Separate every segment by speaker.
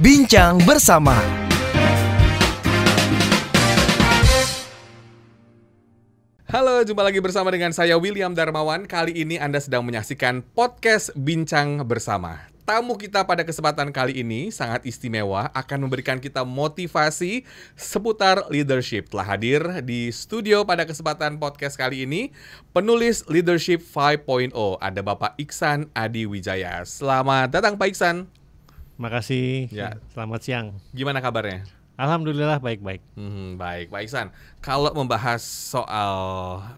Speaker 1: Bincang Bersama.
Speaker 2: Halo, jumpa lagi bersama dengan saya William Darmawan. Kali ini Anda sedang menyaksikan podcast Bincang Bersama. Tamu kita pada kesempatan kali ini sangat istimewa, akan memberikan kita motivasi seputar leadership. Telah hadir di studio pada kesempatan podcast kali ini penulis Leadership 5.0, ada Bapak Iksan Adi Wijaya. Selamat datang Pak Iksan.
Speaker 3: Makasih.
Speaker 2: Ya.
Speaker 3: Selamat siang.
Speaker 2: Gimana kabarnya?
Speaker 3: Alhamdulillah baik-baik.
Speaker 2: Baik, Pak Iksan. Kalau membahas soal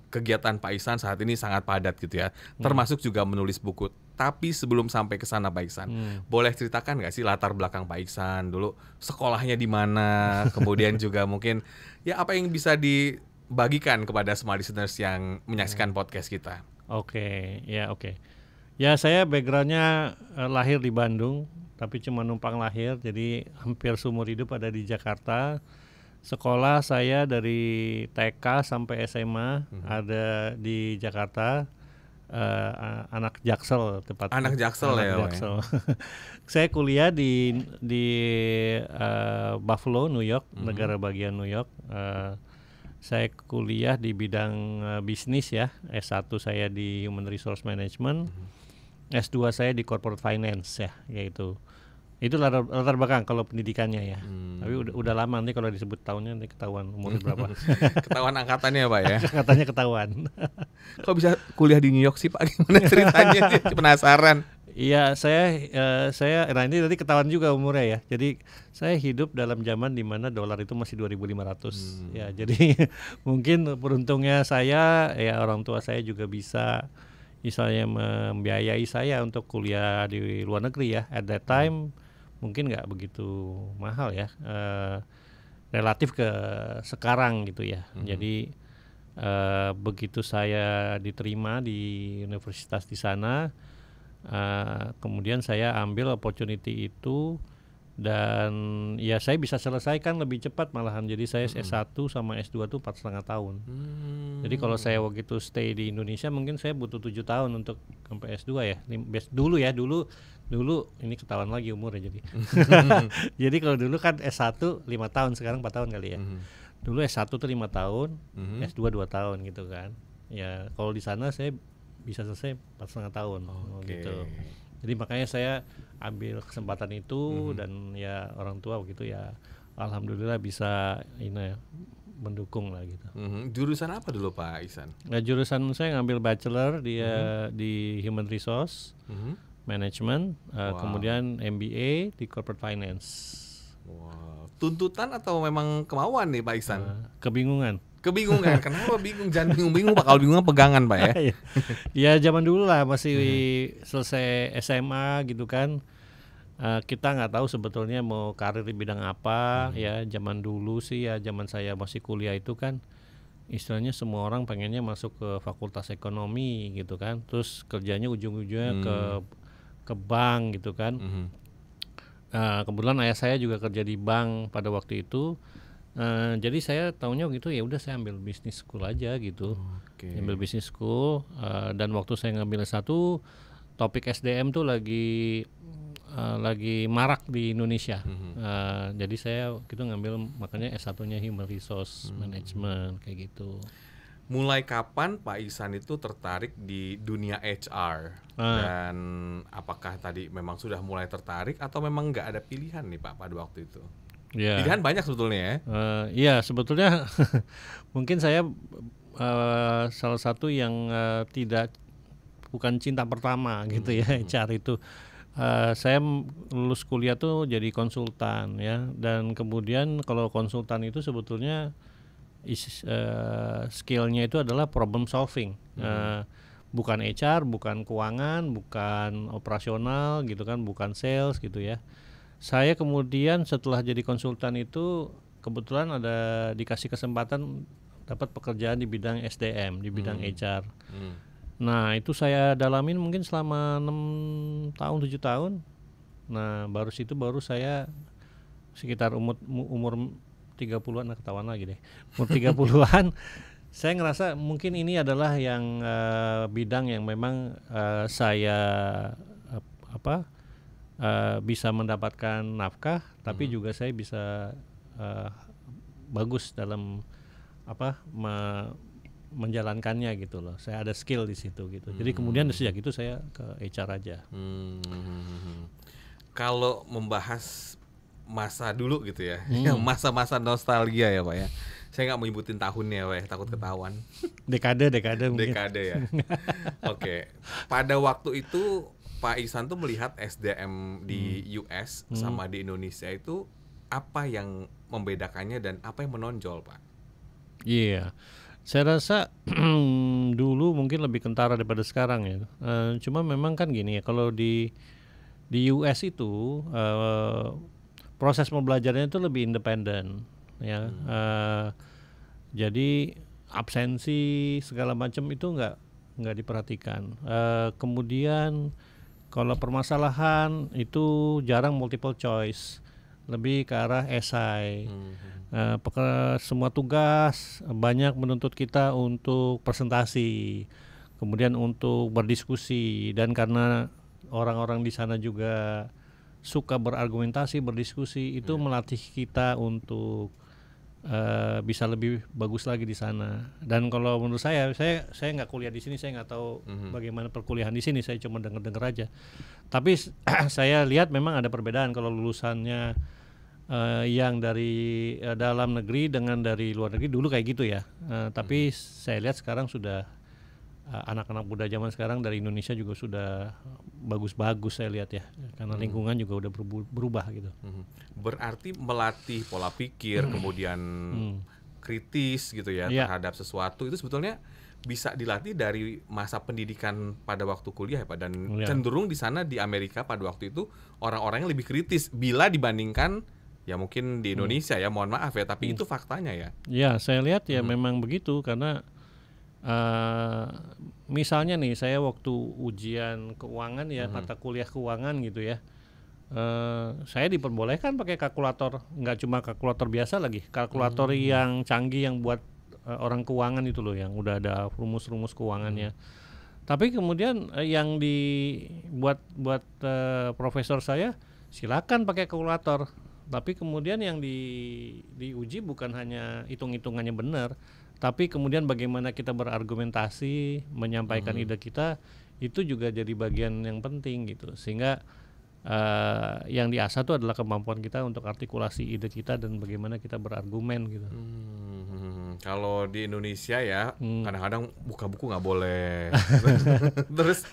Speaker 2: kegiatan Pak Iksan saat ini sangat padat gitu ya, termasuk juga menulis buku. Tapi sebelum sampai ke sana Pak Iksan, boleh ceritakan nggak sih latar belakang Pak Iksan dulu, sekolahnya di mana, kemudian juga mungkin ya apa yang bisa dibagikan kepada semua listeners yang menyaksikan podcast kita.
Speaker 3: Oke. Ya saya backgroundnya lahir di Bandung, tapi cuma numpang lahir, jadi hampir seumur hidup ada di Jakarta. Sekolah saya dari TK sampai SMA ada di Jakarta. Anak Jaksel tepatnya.
Speaker 2: Anak Jaksel ya.
Speaker 3: Jaksel. Saya kuliah di Buffalo, New York, negara bagian New York. Saya kuliah di bidang bisnis ya. S1 saya di Human Resource Management. S2 saya di Corporate Finance ya, yaitu. Itu latar belakang kalau pendidikannya ya. Tapi udah lama, nanti kalau disebut tahunnya nanti ketahuan umurnya berapa.
Speaker 2: Ketahuan angkatannya Pak ya.
Speaker 3: Katanya ketahuan.
Speaker 2: Kok bisa kuliah di New York sih Pak? Gimana ceritanya? Penasaran.
Speaker 3: Iya, saya nah ini tadi ketahuan juga umurnya ya. Jadi saya hidup dalam zaman di mana dolar itu masih 2.500. Ya, jadi mungkin beruntungnya saya ya, orang tua saya juga bisa misalnya membiayai saya untuk kuliah di luar negeri ya. At that time mungkin nggak begitu mahal ya, relatif ke sekarang gitu ya. Jadi begitu saya diterima di universitas di sana, kemudian saya ambil opportunity itu dan ya saya bisa selesaikan lebih cepat malahan. Jadi saya S1 sama S2 tuh 4,5 tahun. Jadi kalau saya waktu itu stay di Indonesia mungkin saya butuh 7 tahun untuk sampai S2 ya. Dulu ini ketahuan lagi umurnya jadi. Jadi kalau dulu kan S1 5 tahun, sekarang 4 tahun kali ya. Dulu S1 tuh 5 tahun, S2 2 tahun gitu kan. Ya kalau di sana saya bisa selesai 4,5 tahun gitu. Jadi makanya saya ambil kesempatan itu dan ya orang tua begitu ya, alhamdulillah bisa ini mendukung lah gitu.
Speaker 2: Jurusan apa dulu Pak Iksan?
Speaker 3: Nah, jurusan saya ngambil bachelor di Human Resource Management, kemudian MBA di Corporate Finance.
Speaker 2: Wow. Tuntutan atau memang kemauan nih Pak Iksan?
Speaker 3: Kebingungan.
Speaker 2: Kenapa bingung? Jangan bingung-bingung Pak, kalau bingung pegangan Pak ya.
Speaker 3: Ya zaman dulu lah masih selesai SMA gitu kan. Kita nggak tahu sebetulnya mau karir di bidang apa ya. Zaman dulu sih ya, zaman saya masih kuliah itu kan istilahnya semua orang pengennya masuk ke fakultas ekonomi gitu kan. Terus kerjanya ujung-ujungnya ke bank gitu kan. Kebetulan ayah saya juga kerja di bank pada waktu itu. Jadi saya tahunya gitu ya udah saya ambil business school aja gitu. Ambil business school dan waktu saya ngambil S1 topik SDM tuh lagi marak di Indonesia. Jadi saya gitu ngambil makanya S1-nya Human Resource Management kayak gitu.
Speaker 2: Mulai kapan Pak Iksan itu tertarik di dunia HR? Dan apakah tadi memang sudah mulai tertarik atau memang nggak ada pilihan nih Pak pada waktu itu?
Speaker 3: Ya.
Speaker 2: Pilihan banyak sebetulnya ya.
Speaker 3: Iya sebetulnya mungkin saya salah satu yang bukan cinta pertama gitu ya HR itu. Saya lulus kuliah tuh jadi konsultan ya, dan kemudian kalau konsultan itu sebetulnya skillnya itu adalah problem solving. Bukan HR, bukan keuangan, bukan operasional gitu kan, bukan sales gitu ya. Saya kemudian setelah jadi konsultan itu kebetulan ada dikasih kesempatan dapat pekerjaan di bidang SDM, di bidang HR. Nah itu saya dalamin mungkin selama 6 tahun, 7 tahun. Nah baru saya sekitar umur 30-an, ketahuan lagi deh, umur 30-an saya ngerasa mungkin ini adalah yang bidang yang memang saya bisa mendapatkan nafkah, tapi juga saya bisa bagus dalam menjalankannya gitu loh. Saya ada skill di situ gitu. Jadi kemudian sejak itu saya ke HR aja.
Speaker 2: Kalau membahas masa dulu gitu ya, masa-masa nostalgia ya Pak ya. Saya nggak mau nyebutin tahunnya Pak ya, takut ketahuan.
Speaker 3: Dekade mungkin.
Speaker 2: Dekade ya. Oke. Pada waktu itu Pak Ihsan tuh melihat SDM di US sama di Indonesia itu apa yang membedakannya dan apa yang menonjol Pak?
Speaker 3: Iya, saya rasa dulu mungkin lebih kentara daripada sekarang ya. Cuma memang kan gini ya, kalau di US itu proses pembelajarannya itu lebih independen ya. Jadi absensi segala macam itu nggak diperhatikan. Kemudian kalau permasalahan itu jarang multiple choice, lebih ke arah esai. Semua tugas banyak menuntut kita untuk presentasi, kemudian untuk berdiskusi, dan karena orang-orang di sana juga suka berargumentasi, berdiskusi, itu melatih kita untuk bisa lebih bagus lagi di sana. Dan kalau menurut saya nggak kuliah di sini, saya nggak tahu bagaimana perkuliahan di sini, saya cuma dengar aja. Tapi saya lihat memang ada perbedaan kalau lulusannya yang dari dalam negeri dengan dari luar negeri dulu kayak gitu ya. Tapi saya lihat sekarang sudah anak-anak muda zaman sekarang dari Indonesia juga sudah bagus-bagus saya lihat ya, karena lingkungan juga udah berubah gitu.
Speaker 2: Berarti melatih pola pikir, kemudian kritis gitu ya terhadap sesuatu itu sebetulnya bisa dilatih dari masa pendidikan pada waktu kuliah ya Pak, dan cenderung di sana di Amerika pada waktu itu orang-orangnya lebih kritis bila dibandingkan ya mungkin di Indonesia ya, mohon maaf ya, tapi itu faktanya ya.
Speaker 3: Ya, saya lihat ya memang begitu, karena misalnya nih saya waktu ujian keuangan ya, mata kuliah keuangan gitu ya, saya diperbolehkan pakai kalkulator, nggak cuma kalkulator biasa lagi, kalkulator yang canggih yang buat orang keuangan itu loh, yang udah ada rumus-rumus keuangannya. Tapi kemudian yang dibuat profesor saya, silakan pakai kalkulator. Tapi kemudian yang diuji bukan hanya hitung-hitungannya benar, tapi kemudian bagaimana kita berargumentasi, menyampaikan ide kita, itu juga jadi bagian yang penting gitu. Sehingga yang diasah itu adalah kemampuan kita untuk artikulasi ide kita dan bagaimana kita berargumen gitu.
Speaker 2: Kalau di Indonesia ya kadang-kadang buka buku nggak boleh. Terus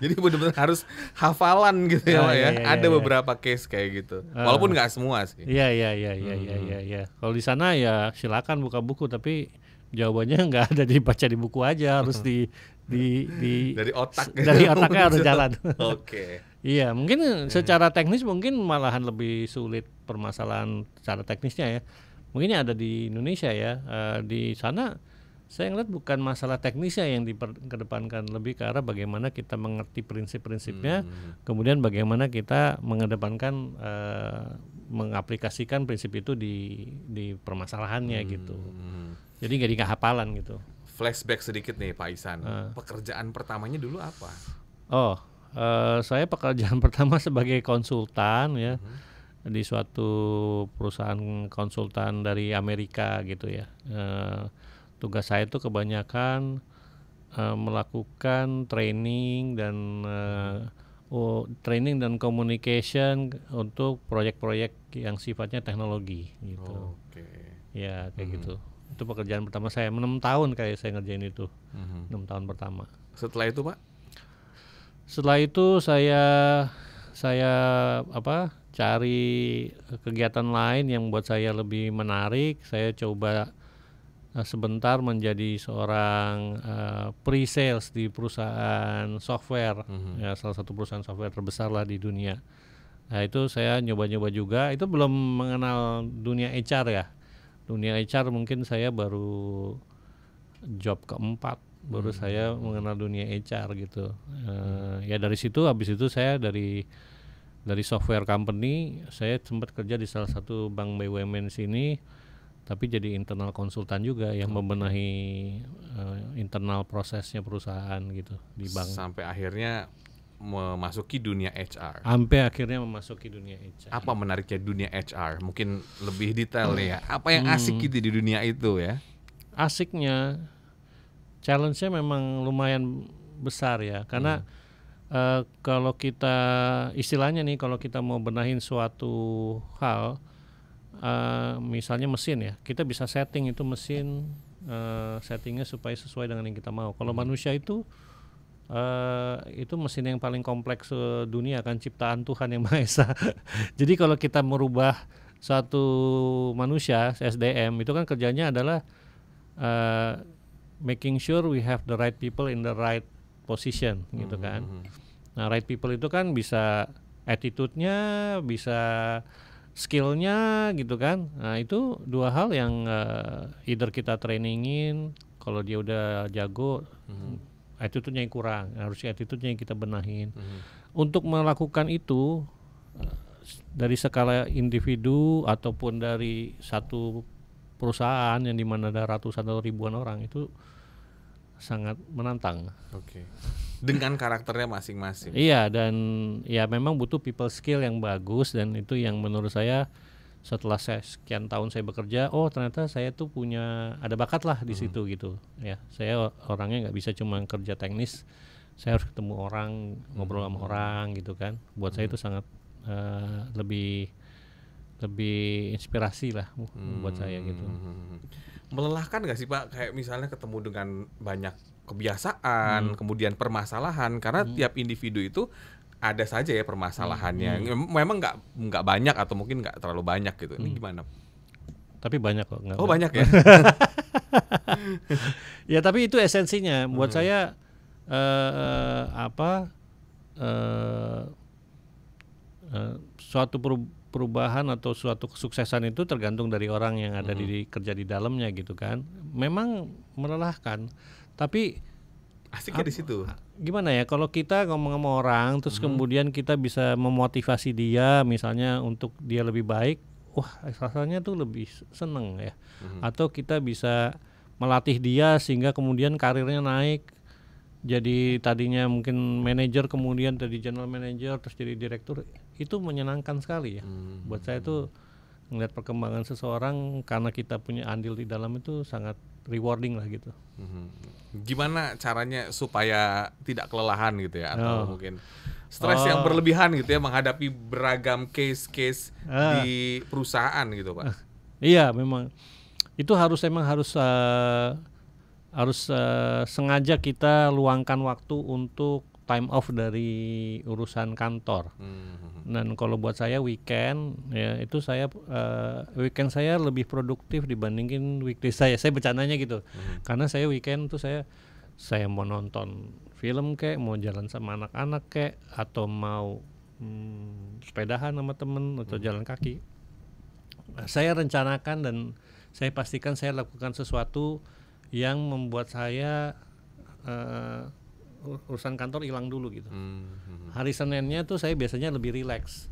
Speaker 2: jadi benar-benar harus hafalan gitu ya Pak ya. Ada beberapa case kayak gitu. Walaupun nggak semua sih.
Speaker 3: Iya. Kalau di sana ya silakan buka buku, tapi jawabannya nggak ada dibaca di buku aja, harus
Speaker 2: dari otak.
Speaker 3: Dari otaknya harus jalan.
Speaker 2: Oke.
Speaker 3: Iya, mungkin secara teknis mungkin malahan lebih sulit permasalahan secara teknisnya ya. Mungkin ada di Indonesia ya. Di sana saya ngeliat bukan masalah teknisnya yang dikedepankan, lebih ke arah bagaimana kita mengerti prinsip-prinsipnya, kemudian bagaimana kita mengedepankan mengaplikasikan prinsip itu di permasalahannya gitu. Jadi nggak hafalan gitu.
Speaker 2: Flashback sedikit nih Pak Ihsan. Pekerjaan pertamanya dulu apa?
Speaker 3: Saya pekerjaan pertama sebagai konsultan ya, di suatu perusahaan konsultan dari Amerika gitu ya. Tugas saya itu kebanyakan melakukan training dan communication untuk proyek-proyek yang sifatnya teknologi gitu. Ya kayak gitu. Itu pekerjaan pertama saya, 6 tahun kayak saya ngerjain itu. 6 tahun pertama.
Speaker 2: Setelah itu Pak?
Speaker 3: Setelah itu saya cari kegiatan lain yang buat saya lebih menarik. Saya coba sebentar menjadi seorang pre-sales di perusahaan software, ya salah satu perusahaan software terbesar lah di dunia. Nah itu saya nyoba-nyoba juga. Itu belum mengenal dunia HR ya. Dunia HR mungkin saya baru job keempat, baru saya mengenal dunia HR gitu. Ya dari situ, habis itu saya dari software company, saya sempat kerja di salah satu bank BUMN sini, tapi jadi internal konsultan juga yang membenahi internal prosesnya perusahaan gitu di bank.
Speaker 2: Sampai akhirnya memasuki dunia HR.
Speaker 3: Sampai akhirnya memasuki dunia HR.
Speaker 2: Apa menariknya dunia HR? Mungkin lebih detail nih ya. Apa yang asik gitu di dunia itu ya?
Speaker 3: Asiknya, challenge-nya memang lumayan besar ya, karena kalau kita istilahnya nih, kalau kita mau benahin suatu hal, misalnya mesin ya, kita bisa setting itu mesin, settingnya supaya sesuai dengan yang kita mau. Kalau manusia itu mesin yang paling kompleks dunia kan, ciptaan Tuhan yang Maha Esa. Jadi kalau kita merubah suatu manusia SDM itu kan kerjanya adalah making sure we have the right people in the right position gitu kan. Nah, right people itu kan bisa attitude-nya, bisa skill-nya gitu kan. Nah, itu dua hal yang either kita trainingin, kalau dia udah jago, attitude-nya yang kurang, harusnya attitude-nya yang kita benahin. Untuk melakukan itu dari skala individu ataupun dari satu perusahaan yang dimana ada ratusan atau ribuan orang, itu sangat menantang.
Speaker 2: Oke. Dengan karakternya masing-masing.
Speaker 3: Iya, dan ya memang butuh people skill yang bagus, dan itu yang menurut saya setelah sekian tahun saya bekerja, oh ternyata saya tuh ada bakat lah di situ gitu. Ya, saya orangnya nggak bisa cuma kerja teknis, saya harus ketemu orang, ngobrol sama orang gitu kan. Buat saya itu sangat lebih inspirasi lah buat saya gitu.
Speaker 2: Melelahkan nggak sih Pak, kayak misalnya ketemu dengan banyak kebiasaan, kemudian permasalahan, karena tiap individu itu ada saja ya permasalahannya. Memang nggak banyak atau mungkin nggak terlalu banyak gitu. Ini gimana?
Speaker 3: Tapi banyak kok.
Speaker 2: Oh banyak ya?
Speaker 3: Ya tapi itu esensinya. Buat saya suatu perubahan atau suatu kesuksesan itu tergantung dari orang yang ada di kerja di dalamnya gitu kan. Memang melelahkan, tapi
Speaker 2: asiknya di situ.
Speaker 3: Gimana ya, kalau kita ngomong sama orang terus kemudian kita bisa memotivasi dia misalnya untuk dia lebih baik, wah rasanya tuh lebih seneng ya. Atau kita bisa melatih dia sehingga kemudian karirnya naik, jadi tadinya mungkin manajer kemudian jadi general manager terus jadi direktur, itu menyenangkan sekali ya. Buat saya tuh ngelihat perkembangan seseorang karena kita punya andil di dalam itu sangat rewarding lah gitu.
Speaker 2: Gimana caranya supaya tidak kelelahan gitu ya, atau mungkin stres yang berlebihan gitu ya menghadapi beragam case-case di perusahaan gitu Pak?
Speaker 3: Iya, memang itu harus sengaja kita luangkan waktu untuk time off dari urusan kantor. Dan kalau buat saya weekend ya itu weekend saya lebih produktif dibandingin weekday saya. Saya bercandanya gitu. Karena saya weekend tuh saya mau nonton film kek, mau jalan sama anak-anak kek, atau mau sepedahan sama temen atau jalan kaki. Saya rencanakan dan saya pastikan saya lakukan sesuatu yang membuat saya urusan kantor hilang dulu gitu. Hari Seninnya tuh saya biasanya lebih rileks.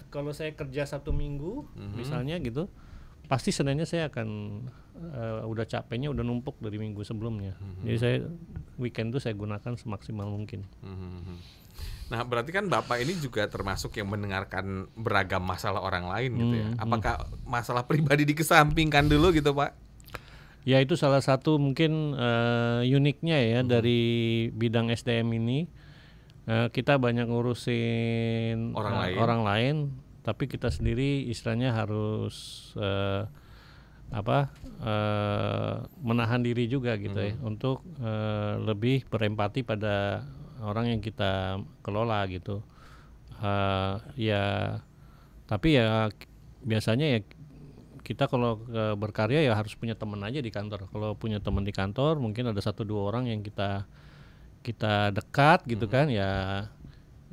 Speaker 3: Kalau saya kerja Sabtu Minggu misalnya gitu, pasti Seninnya saya akan udah capeknya udah numpuk dari minggu sebelumnya. Jadi saya weekend tuh saya gunakan semaksimal mungkin.
Speaker 2: Nah berarti kan Bapak ini juga termasuk yang mendengarkan beragam masalah orang lain gitu ya. Apakah masalah pribadi dikesampingkan dulu gitu Pak?
Speaker 3: Ya itu salah satu mungkin uniknya ya dari bidang SDM ini. Kita banyak ngurusin orang lain, tapi kita sendiri istilahnya harus menahan diri juga gitu ya, untuk lebih berempati pada orang yang kita kelola gitu. Ya tapi ya biasanya ya kita kalau berkarya ya harus punya teman aja di kantor. Kalau punya teman di kantor mungkin ada 1-2 orang yang kita dekat gitu kan ya,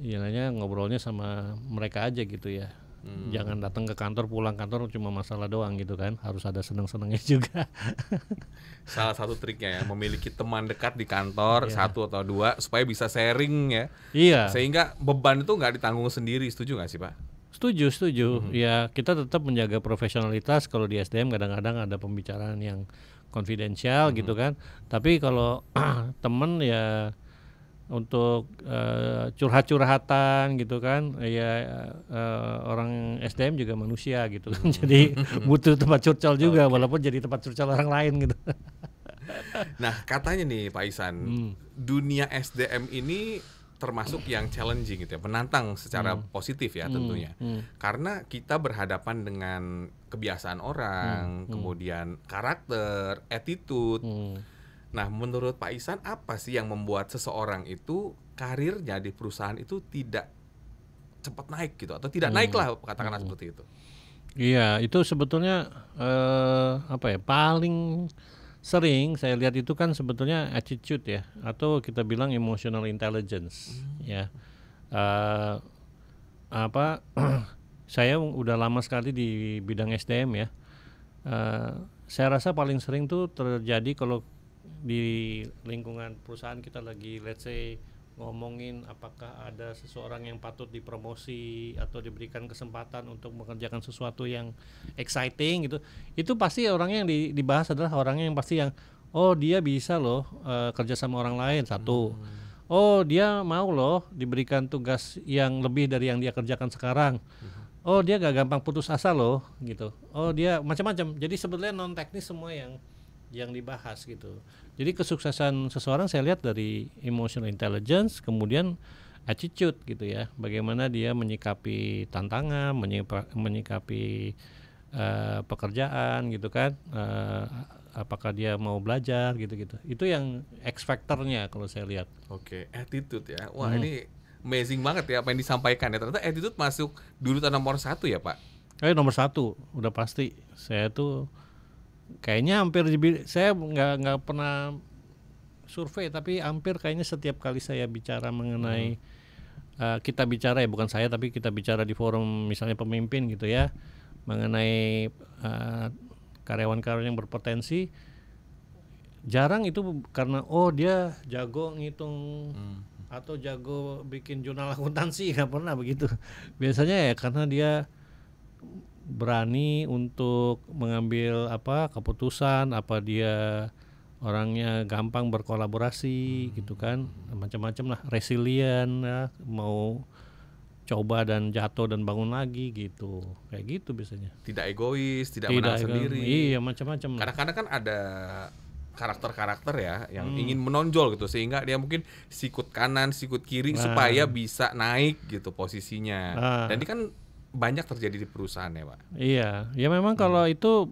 Speaker 3: istilahnya ngobrolnya sama mereka aja gitu ya. Jangan datang ke kantor, pulang kantor cuma masalah doang gitu kan, harus ada seneng-senengnya juga.
Speaker 2: Salah satu triknya ya, memiliki teman dekat di kantor 1 atau 2 supaya bisa sharing ya.
Speaker 3: Iya.
Speaker 2: Sehingga beban itu nggak ditanggung sendiri, setuju nggak sih Pak?
Speaker 3: Setuju. Ya kita tetap menjaga profesionalitas. Kalau di SDM kadang-kadang ada pembicaraan yang konfidensial gitu kan. Tapi kalau temen ya untuk curhat-curhatan gitu kan, ya orang SDM juga manusia gitu kan, jadi butuh tempat curcol juga, walaupun jadi tempat curcol orang lain gitu.
Speaker 2: Nah, katanya nih Pak Ihsan, dunia SDM ini termasuk yang challenging gitu ya, menantang secara positif ya tentunya. Karena kita berhadapan dengan kebiasaan orang, kemudian karakter, attitude. Nah, menurut Pak Ihsan apa sih yang membuat seseorang itu karirnya di perusahaan itu tidak cepat naik gitu, atau tidak naik lah katakanlah seperti itu?
Speaker 3: Iya, itu sebetulnya apa ya, paling sering saya lihat itu kan sebetulnya attitude ya, atau kita bilang emotional intelligence ya. Apa saya udah lama sekali di bidang SDM ya. Saya rasa paling sering tuh terjadi kalau di lingkungan perusahaan kita lagi let's say ngomongin apakah ada seseorang yang patut dipromosi atau diberikan kesempatan untuk mengerjakan sesuatu yang exciting gitu, itu pasti orangnya yang dibahas adalah orangnya yang pasti yang oh dia bisa loh kerja sama orang lain satu, oh dia mau loh diberikan tugas yang lebih dari yang dia kerjakan sekarang, oh dia gak gampang putus asa loh gitu, oh dia macam-macam. Jadi sebetulnya non teknis semua yang dibahas gitu. Jadi kesuksesan seseorang saya lihat dari emotional intelligence, kemudian attitude gitu ya. Bagaimana dia menyikapi tantangan, menyikapi pekerjaan gitu kan. Apakah dia mau belajar gitu-gitu. Itu yang X factor-nya kalau saya lihat.
Speaker 2: Oke, attitude ya. Wah, ini amazing banget ya apa yang disampaikan ya. Ternyata attitude masuk dulu nomor 1 ya, Pak?
Speaker 3: Nomor 1, udah pasti. Saya tuh kayaknya hampir saya nggak pernah survei, tapi hampir kayaknya setiap kali saya bicara mengenai kita bicara ya, bukan saya tapi kita bicara di forum misalnya pemimpin gitu ya, mengenai karyawan-karyawan yang berpotensi, jarang itu karena oh dia jago ngitung atau jago bikin jurnal akuntansi, nggak pernah begitu. Biasanya ya karena dia berani untuk mengambil keputusan, dia orangnya gampang berkolaborasi gitu kan, macam-macam lah, resilient ya, mau coba dan jatuh dan bangun lagi gitu, kayak gitu biasanya.
Speaker 2: Tidak egois, tidak menang sendiri.
Speaker 3: Iya, macam-macam.
Speaker 2: Kadang-kadang kan ada karakter-karakter ya yang ingin menonjol gitu, sehingga dia mungkin sikut kanan, sikut kiri supaya bisa naik gitu posisinya. Dan ini kan banyak terjadi di perusahaan ya, Pak.
Speaker 3: Iya, ya memang kalau itu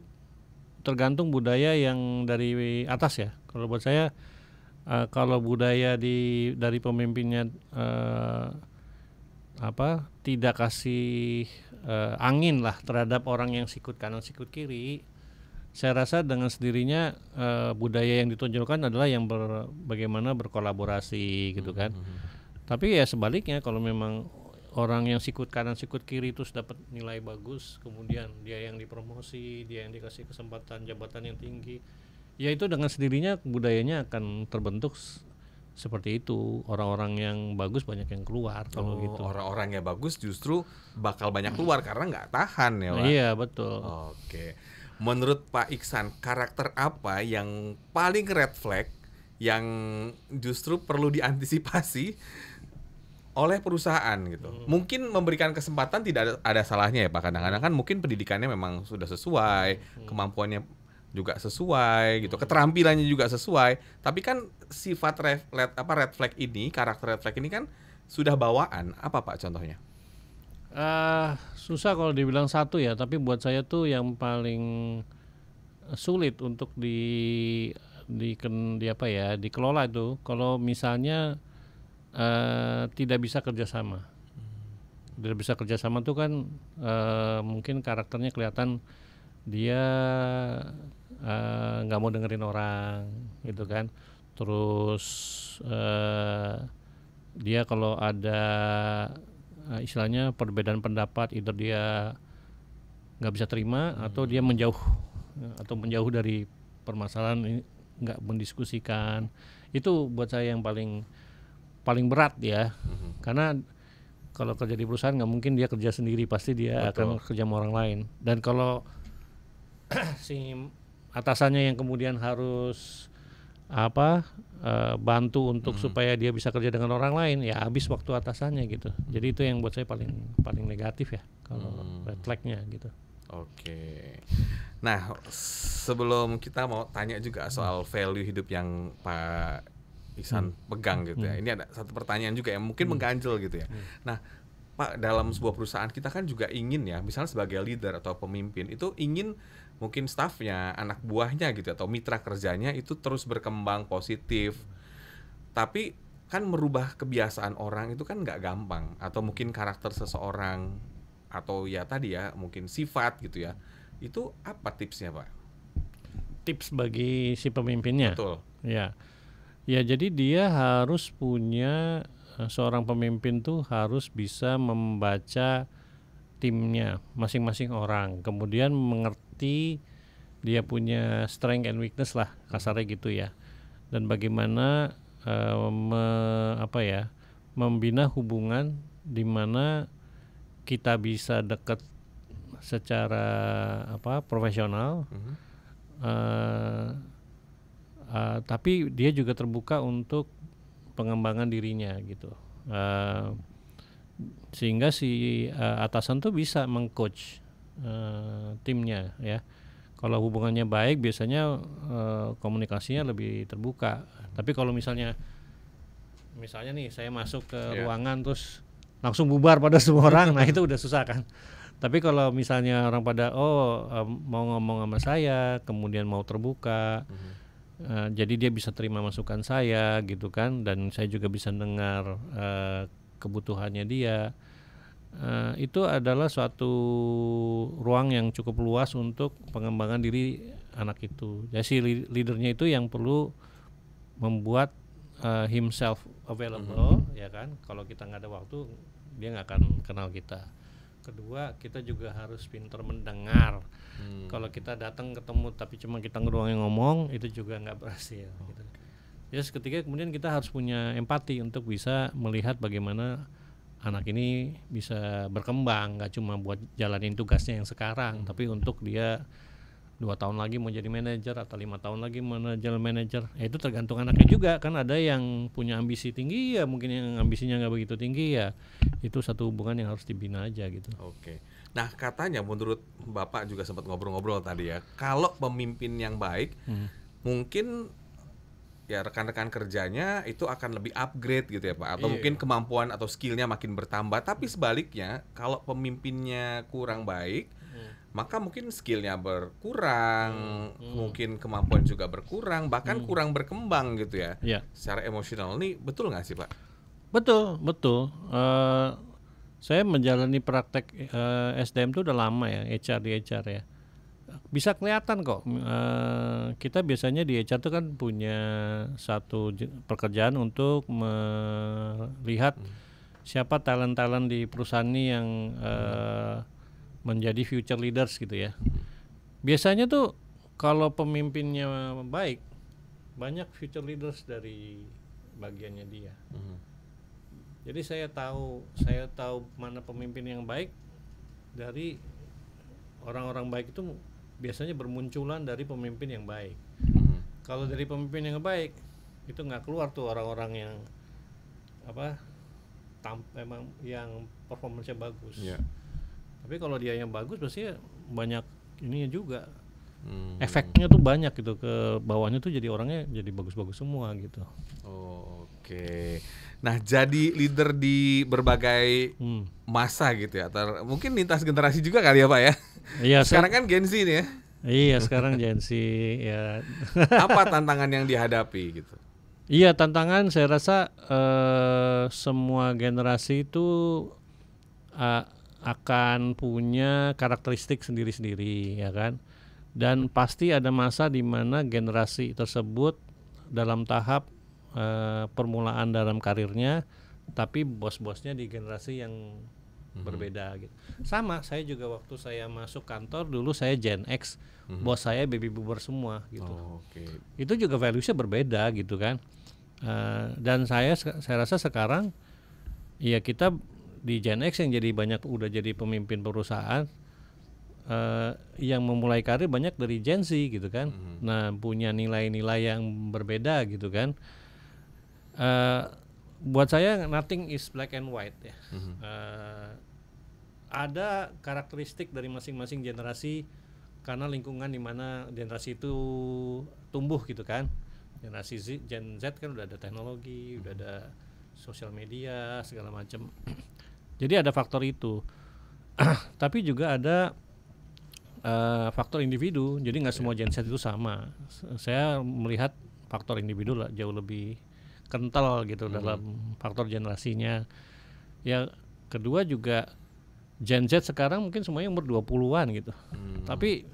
Speaker 3: tergantung budaya yang dari atas ya. Kalau buat saya kalau budaya dari pemimpinnya tidak kasih angin lah terhadap orang yang sikut kanan sikut kiri, saya rasa dengan sendirinya budaya yang ditonjolkan adalah yang bagaimana berkolaborasi gitu kan. Tapi ya sebaliknya, kalau memang orang yang sikut kanan sikut kiri itu dapat nilai bagus, kemudian dia yang dipromosi, dia yang dikasih kesempatan jabatan yang tinggi, ya itu dengan sendirinya budayanya akan terbentuk seperti itu. Orang-orang yang bagus banyak yang keluar kalau gitu.
Speaker 2: Orang-orang yang bagus justru bakal banyak keluar karena nggak tahan ya, Pak.
Speaker 3: Iya, betul.
Speaker 2: Oke, menurut Pak Ihsan, karakter apa yang paling red flag yang justru perlu diantisipasi oleh perusahaan gitu? Mungkin memberikan kesempatan tidak ada salahnya ya, Pak. Kadang-kadang kan mungkin pendidikannya memang sudah sesuai, kemampuannya juga sesuai gitu, keterampilannya juga sesuai. Tapi kan sifat red flag ini, karakter red flag ini kan sudah bawaan. Apa Pak contohnya?
Speaker 3: Susah kalau dibilang satu ya, tapi buat saya tuh yang paling sulit untuk dikelola itu kalau misalnya tidak bisa kerjasama. Tidak bisa kerjasama tuh kan mungkin karakternya kelihatan dia nggak mau dengerin orang gitu kan. Terus dia kalau ada istilahnya perbedaan pendapat, either dia nggak bisa terima atau dia menjauh dari permasalahan ini, nggak mendiskusikan. Itu buat saya yang paling berat ya. Karena kalau kerja di perusahaan nggak mungkin dia kerja sendiri, pasti dia akan kerja sama orang lain. Dan kalau si atasannya yang kemudian harus bantu untuk supaya dia bisa kerja dengan orang lain, ya habis waktu atasannya gitu. Jadi itu yang buat saya paling negatif ya kalau red flag-nya gitu.
Speaker 2: Oke. Nah, sebelum kita mau tanya juga soal value hidup yang Pak Ihsan pegang gitu ya. Ini ada satu pertanyaan juga yang mungkin mengganjel gitu ya. Nah, Pak, dalam sebuah perusahaan kita kan juga ingin ya, misalnya sebagai leader atau pemimpin itu ingin mungkin staffnya, anak buahnya gitu atau mitra kerjanya itu terus berkembang positif. Tapi kan merubah kebiasaan orang itu kan nggak gampang, atau mungkin karakter seseorang atau ya tadi ya mungkin sifat gitu ya. Itu apa tipsnya, Pak?
Speaker 3: Tips bagi si pemimpinnya.
Speaker 2: Betul.
Speaker 3: Ya. Ya, jadi dia harus punya seorang pemimpin tuh harus bisa membaca timnya, masing-masing orang, kemudian mengerti dia punya strength and weakness lah, kasarnya gitu ya, dan bagaimana membina hubungan di mana kita bisa dekat secara profesional, tapi dia juga terbuka untuk pengembangan dirinya gitu. Sehingga si atasan tuh bisa mengcoach timnya ya. Kalau hubungannya baik biasanya komunikasinya lebih terbuka. Tapi kalau misalnya nih saya masuk ke ruangan terus langsung bubar pada semua orang, nah itu udah susah kan. Tapi kalau misalnya orang pada mau ngomong sama saya, kemudian mau terbuka, jadi dia bisa terima masukan saya gitu kan, dan saya juga bisa dengar kebutuhannya dia. Itu adalah suatu ruang yang cukup luas untuk pengembangan diri anak itu. Jadi si leadernya itu yang perlu membuat himself available, ya kan. Kalau kita nggak ada waktu, dia nggak akan kenal kita. Kedua, kita juga harus pintar mendengar. Kalau kita datang ketemu tapi cuma kita ngeruangin ngomong, itu juga nggak berhasil. Gitu. Terus ketiga, kemudian kita harus punya empati untuk bisa melihat bagaimana anak ini bisa berkembang, nggak cuma buat jalanin tugasnya yang sekarang, tapi untuk dia 2 tahun lagi mau jadi manajer atau 5 tahun lagi manajer. Itu tergantung anaknya juga kan, ada yang punya ambisi tinggi ya, mungkin yang ambisinya nggak begitu tinggi ya. Itu satu hubungan yang harus dibina aja gitu.
Speaker 2: Oke. Nah, katanya menurut Bapak juga sempat ngobrol-ngobrol tadi ya, kalau pemimpin yang baik mungkin ya rekan-rekan kerjanya itu akan lebih upgrade gitu ya Pak, atau mungkin kemampuan atau skillnya makin bertambah. Tapi sebaliknya kalau pemimpinnya kurang baik, maka mungkin skillnya berkurang, mungkin kemampuan juga berkurang, bahkan kurang berkembang gitu ya. Secara emosional. Ini betul nggak sih Pak?
Speaker 3: Betul. Saya menjalani praktek SDM itu udah lama ya, di HR ya. Bisa kelihatan kok. Kita biasanya di HR itu kan punya satu pekerjaan untuk melihat siapa talent-talent di perusahaan ini yang menjadi future leaders gitu ya. Biasanya tuh kalau pemimpinnya baik, banyak future leaders dari bagiannya dia. Jadi saya tahu mana pemimpin yang baik dari orang-orang baik itu biasanya bermunculan dari pemimpin yang baik. Kalau dari pemimpin yang baik itu nggak keluar tuh orang-orang yang memang yang performance-nya bagus. Tapi kalau dia yang bagus pasti banyak ininya juga. Efeknya tuh banyak gitu ke bawahnya tuh, jadi orangnya jadi bagus-bagus semua gitu.
Speaker 2: Oke. Nah, jadi leader di berbagai masa gitu ya. Mungkin lintas generasi juga kali ya Pak ya.
Speaker 3: Iya,
Speaker 2: sekarang kan Gen Z nih ya.
Speaker 3: Iya, sekarang Gen Z ya.
Speaker 2: Apa tantangan yang dihadapi gitu?
Speaker 3: Iya, tantangan saya rasa semua generasi itu akan punya karakteristik sendiri-sendiri ya kan. Dan pasti ada masa di mana generasi tersebut dalam tahap permulaan dalam karirnya, tapi bos-bosnya di generasi yang berbeda gitu. Sama, saya juga waktu saya masuk kantor dulu saya Gen X, bos saya baby boomer semua gitu. Itu juga values-nya berbeda gitu kan. Dan saya rasa sekarang ya kita di Gen X yang udah jadi pemimpin perusahaan, yang memulai karir banyak dari Gen Z gitu kan. Nah, punya nilai-nilai yang berbeda gitu kan. Buat saya nothing is black and white ya. Ada karakteristik dari masing-masing generasi karena lingkungan di mana generasi itu tumbuh gitu kan. Generasi Gen Z kan udah ada teknologi, udah ada sosial media segala macam. Jadi ada faktor itu. Tapi juga ada faktor individu. Jadi nggak semua Gen Z itu sama. Saya melihat faktor individu lah jauh lebih kental gitu dalam faktor generasinya. Ya kedua juga Gen Z sekarang mungkin semuanya umur 20-an gitu. Tapi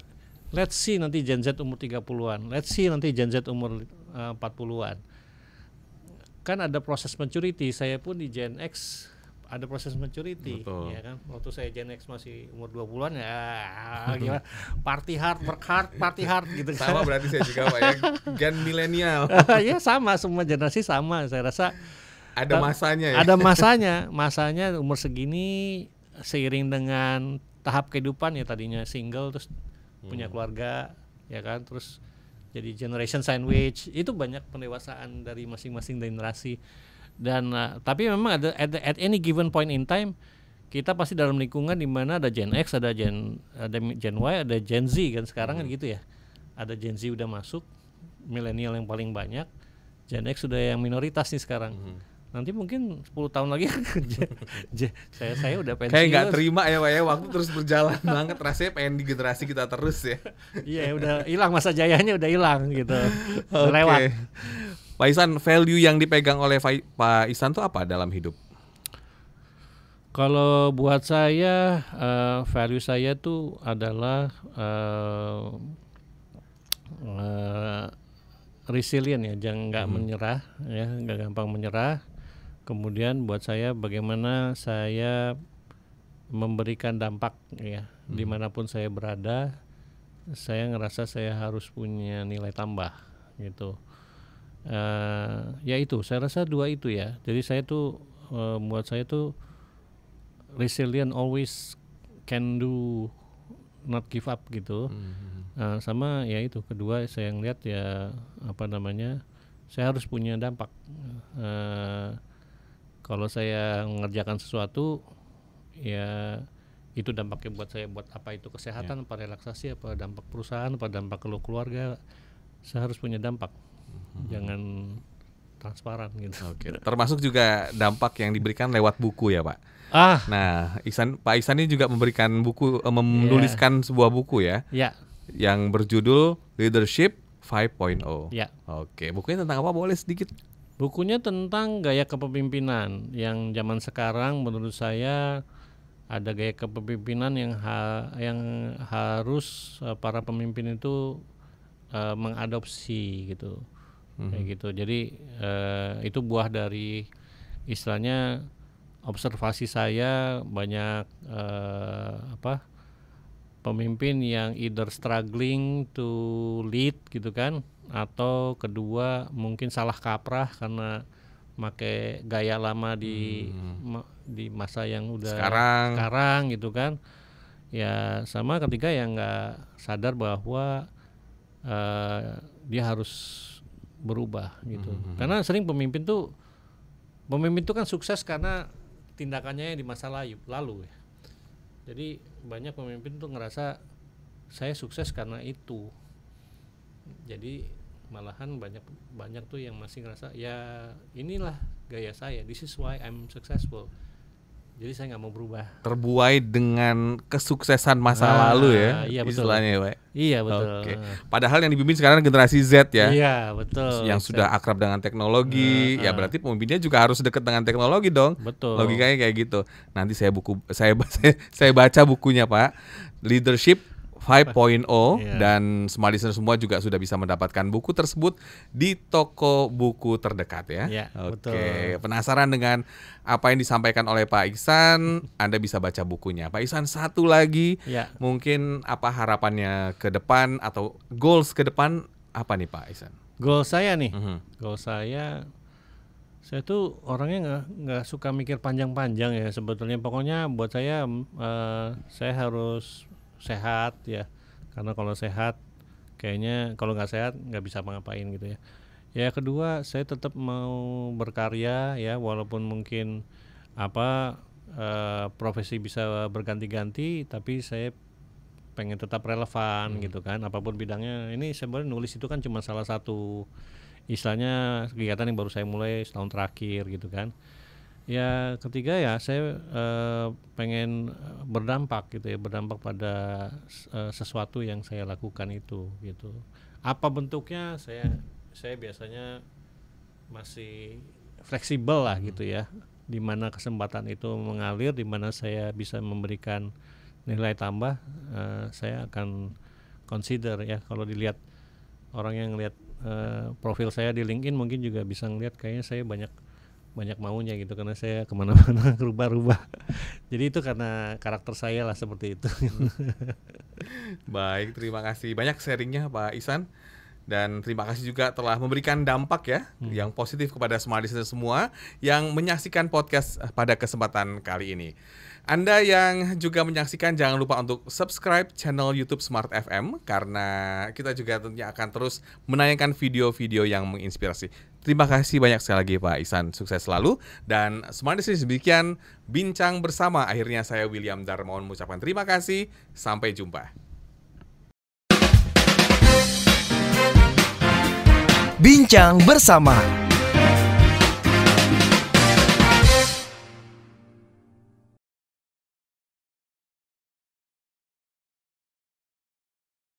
Speaker 3: let's see nanti Gen Z umur 30-an. Let's see nanti Gen Z umur 40-an. Kan ada proses maturity. Saya pun di Gen X ada proses maturity.
Speaker 2: Betul.
Speaker 3: Ya kan. Waktu saya Gen X masih umur 20-an ya gimana? Party hard, work hard, party hard gitu kan.
Speaker 2: Sama berarti saya juga Pak ya. Gen milenial.
Speaker 3: Ya sama, semua generasi sama. Saya rasa
Speaker 2: Ada masanya ya.
Speaker 3: ada masanya umur segini seiring dengan tahap kehidupan ya, tadinya single terus punya keluarga ya kan, terus jadi generation sandwich, itu banyak pendewasaan dari masing-masing generasi. Dan tapi memang ada at any given point in time kita pasti dalam lingkungan di mana ada Gen X, ada Gen Y, ada Gen Z kan sekarang kan gitu ya. Ada Gen Z udah masuk, milenial yang paling banyak, Gen X sudah yang minoritas nih sekarang. Nanti mungkin 10 tahun lagi saya udah pensiun.
Speaker 2: Kayak nggak terima ya Pak ya, waktu terus berjalan banget, rasanya pengen di generasi kita terus ya.
Speaker 3: Iya, udah hilang masa jayanya, udah hilang gitu.
Speaker 2: Oke.
Speaker 3: Lewat.
Speaker 2: Pak Ihsan, value yang dipegang oleh Pak Ihsan tuh apa dalam hidup?
Speaker 3: Kalau buat saya value saya tuh adalah resilient ya, jangan nggak menyerah ya, nggak gampang menyerah. Kemudian buat saya bagaimana saya memberikan dampak ya, dimanapun saya berada, saya ngerasa saya harus punya nilai tambah gitu. Ya itu, saya rasa dua itu ya. Jadi saya tuh buat saya tuh resilient, always can do, not give up gitu. Sama ya itu, kedua saya ngeliat ya apa namanya, saya harus punya dampak. Kalau saya mengerjakan sesuatu ya itu dampaknya buat saya, buat apa itu kesehatan, apa relaksasi, apa dampak perusahaan, apa dampak ke keluarga, saya harus punya dampak. Jangan transparan gitu.
Speaker 2: Oke. Termasuk juga dampak yang diberikan lewat buku ya Pak. Nah, Pak Ihsan ini juga memberikan buku, menuliskan sebuah buku ya.
Speaker 3: Ya.
Speaker 2: Yang berjudul Leadership 5.0.
Speaker 3: Ya.
Speaker 2: Oke, bukunya tentang apa, boleh sedikit?
Speaker 3: Bukunya tentang gaya kepemimpinan yang zaman sekarang menurut saya ada gaya kepemimpinan yang harus para pemimpin itu mengadopsi gitu. Kayak gitu. Jadi itu buah dari istilahnya observasi saya, banyak pemimpin yang either struggling to lead gitu kan, atau kedua mungkin salah kaprah karena pakai gaya lama di masa yang udah sekarang gitu kan. Ya sama ketiga yang nggak sadar bahwa dia harus berubah gitu. Karena sering pemimpin tuh kan sukses karena tindakannya di masa lalu ya. Jadi banyak pemimpin tuh ngerasa saya sukses karena itu. Jadi malahan banyak tuh yang masih ngerasa ya inilah gaya saya, this is why I'm successful. Jadi saya nggak mau berubah.
Speaker 2: Terbuai dengan kesuksesan masa lalu ya,
Speaker 3: iya,
Speaker 2: istilahnya ya Pak.
Speaker 3: Iya betul.
Speaker 2: Oke. Padahal yang dipimpin sekarang generasi Z ya.
Speaker 3: Iya betul.
Speaker 2: Yang sudah akrab dengan teknologi, ya berarti pemimpinnya juga harus dekat dengan teknologi dong.
Speaker 3: Betul.
Speaker 2: Logikanya kayak gitu. Nanti saya baca bukunya Pak, Leadership 5.0, dan semua listener semua juga sudah bisa mendapatkan buku tersebut di toko buku terdekat ya. Oke,
Speaker 3: betul.
Speaker 2: Penasaran dengan apa yang disampaikan oleh Pak Ihsan? Anda bisa baca bukunya. Pak Ihsan, satu lagi, mungkin apa harapannya ke depan atau goals ke depan apa nih Pak Ihsan?
Speaker 3: Goal saya nih, goal saya tuh orangnya nggak suka mikir panjang-panjang ya sebetulnya. Pokoknya buat saya harus sehat ya, karena kalau sehat kayaknya, kalau nggak sehat nggak bisa ngapain gitu ya. Ya kedua, saya tetap mau berkarya ya, walaupun mungkin profesi bisa berganti-ganti, tapi saya pengen tetap relevan gitu kan, apapun bidangnya. Ini sebenarnya nulis itu kan cuma salah satu istilahnya kegiatan yang baru saya mulai setahun terakhir gitu kan. Ya ketiga ya saya pengen berdampak gitu ya, berdampak pada sesuatu yang saya lakukan itu gitu. Apa bentuknya saya biasanya masih fleksibel lah gitu ya. Di mana kesempatan itu mengalir, di mana saya bisa memberikan nilai tambah, saya akan consider ya. Kalau dilihat orang yang lihat profil saya di LinkedIn mungkin juga bisa ngelihat kayaknya saya banyak maunya gitu, karena saya kemana-mana rubah-rubah. Jadi itu karena karakter saya lah seperti itu.
Speaker 2: Baik, terima kasih banyak sharingnya Pak Ihsan. Dan terima kasih juga telah memberikan dampak ya yang positif kepada smart listener semua yang menyaksikan podcast pada kesempatan kali ini. Anda yang juga menyaksikan, jangan lupa untuk subscribe channel YouTube Smart FM, karena kita juga tentunya akan terus menayangkan video-video yang menginspirasi. Terima kasih banyak sekali lagi Pak Ihsan, sukses selalu. Dan Smart Listeners, demikian bincang bersama. Akhirnya saya William Darmawan mengucapkan terima kasih. Sampai jumpa.
Speaker 1: Bincang bersama.